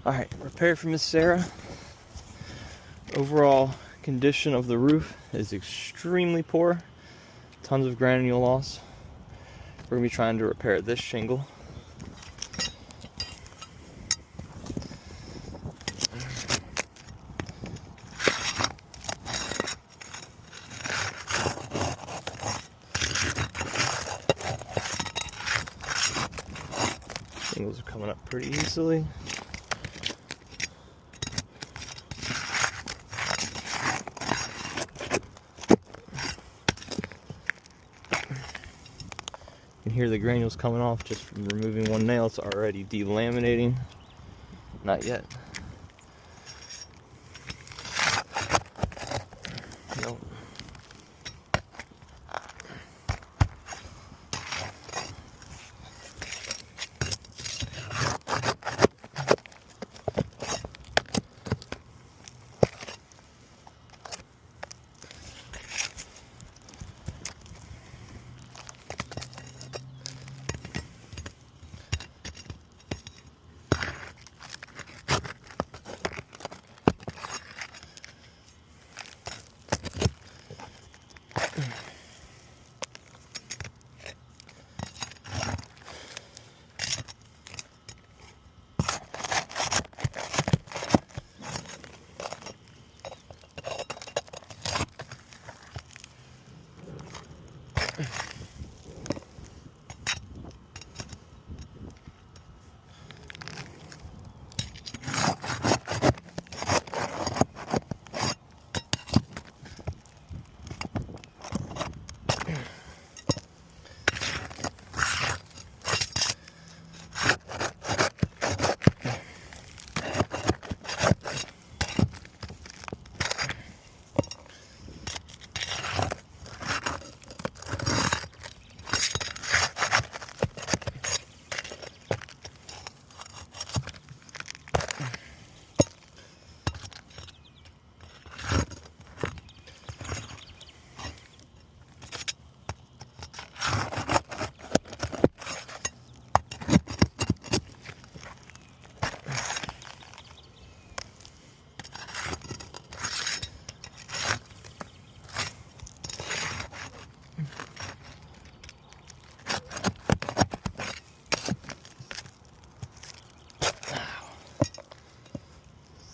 Alright, repair for Miss Sarah. Overall condition of the roof is extremely poor. Tons of granule loss. We're going to be trying to repair this shingle. Shingles are coming up pretty easily. You can hear the granules coming off just from removing one nail. It's already delaminating. Not yet. Nope.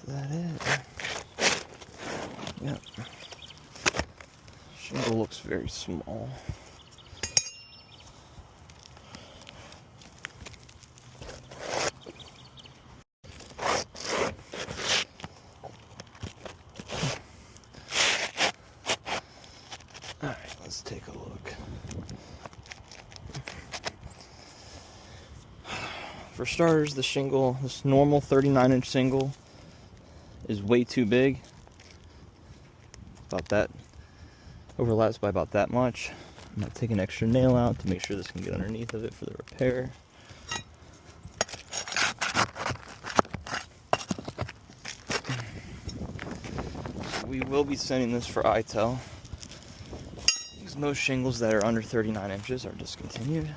Is that it? Yep. Shingle looks very small. Alright, let's take a look. For starters, the shingle, this normal 39-inch shingle, is way too big. About that. Overlaps by about that much. I'm going to take an extra nail out to make sure this can get underneath of it for the repair. We will be sending this for ITEL, because most shingles that are under 39 inches are discontinued.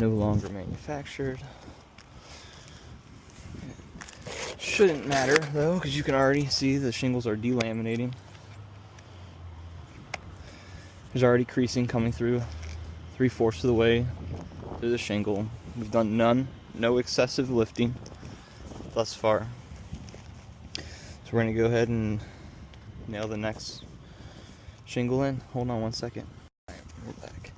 No longer manufactured. Shouldn't matter though, because you can already see the shingles are delaminating. There's already creasing coming through 3/4 of the way through the shingle. We've done no excessive lifting thus far. So we're going to go ahead and nail the next shingle in. Hold on one second. We're back.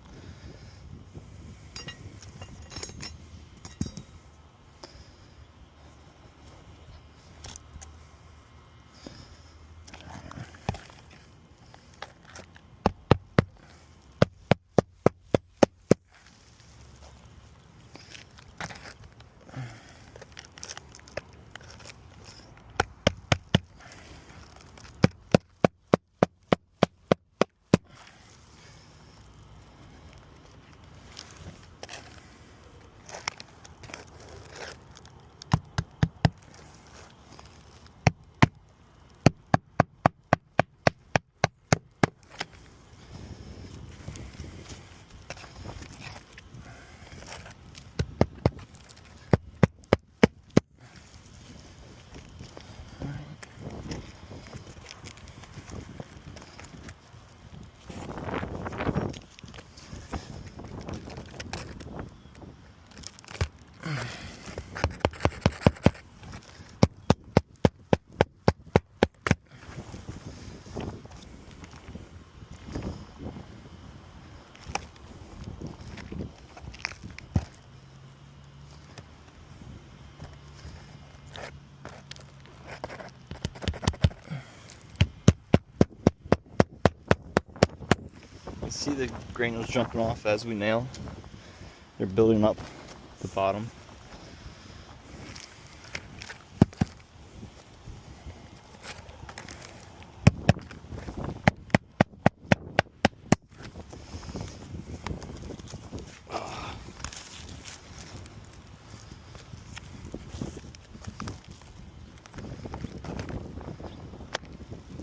the granules jumping off as we nail. They're building up the bottom.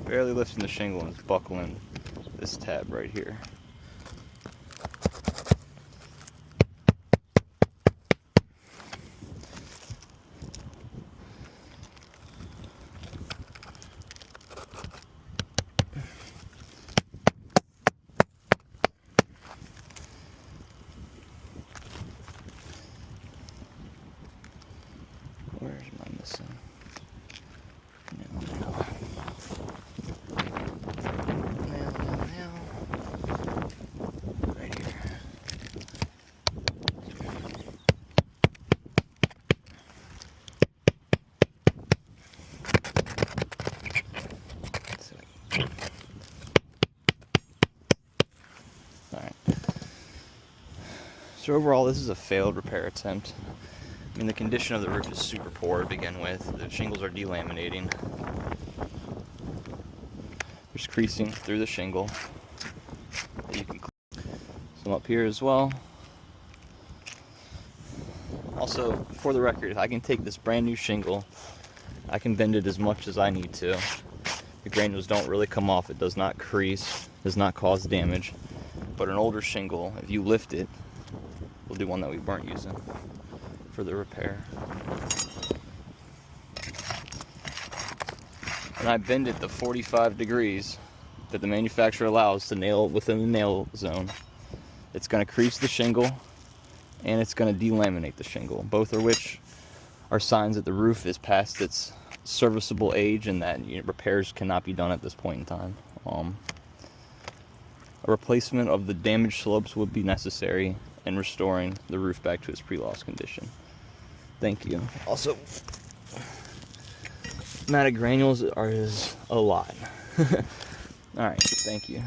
Barely lifting the shingle and it's buckling this tab right here. Where am I missing? Right here. Alright. So overall, this is a failed repair attempt. I mean, the condition of the roof is super poor to begin with. The shingles are delaminating. There's creasing through the shingle that you can clean. Some up here as well. Also, for the record, I can take this brand new shingle, I can bend it as much as I need to. The granules don't really come off. It does not crease, does not cause damage. But an older shingle, if you lift it, we'll do one that we weren't using for the repair. And I bend it to 45 degrees that the manufacturer allows to nail within the nail zone. It's going to crease the shingle and it's going to delaminate the shingle, both of which are signs that the roof is past its serviceable age and that repairs cannot be done at this point in time. A replacement of the damaged slopes would be necessary in restoring the roof back to its pre-loss condition. Thank you. Also, matted granules is a lot. Alright, thank you.